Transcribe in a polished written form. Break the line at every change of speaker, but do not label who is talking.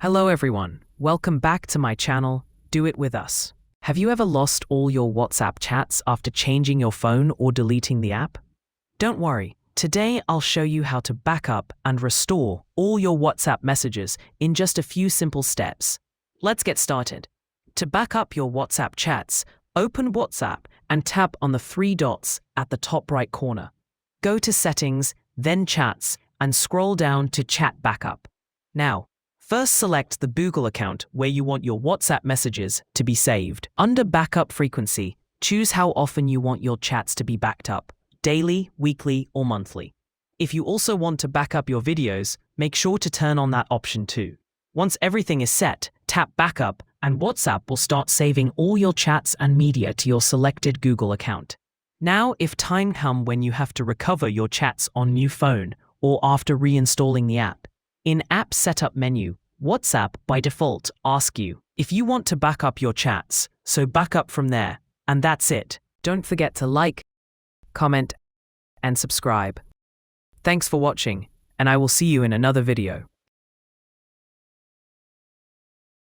Hello everyone, welcome back to my channel, Do It With Us. Have you ever lost all your WhatsApp chats after changing your phone or deleting the app? Don't worry, today I'll show you how to back up and restore all your WhatsApp messages in just a few simple steps. Let's get started. To back up your WhatsApp chats, open WhatsApp and tap on the three dots at the top right corner. Go to Settings, then Chats, and scroll down to Chat Backup. Now, first select the Google account where you want your WhatsApp messages to be saved. Under Backup Frequency, choose how often you want your chats to be backed up, daily, weekly, or monthly. If you also want to back up your videos, make sure to turn on that option too. Once everything is set, tap Backup and WhatsApp will start saving all your chats and media to your selected Google account. Now, if time comes when you have to recover your chats on new phone or after reinstalling the app, in App Setup menu, WhatsApp by default asks you if you want to back up your chats, so back up from there, and that's it. Don't forget to like, comment, and subscribe. Thanks for watching, and I will see you in another video.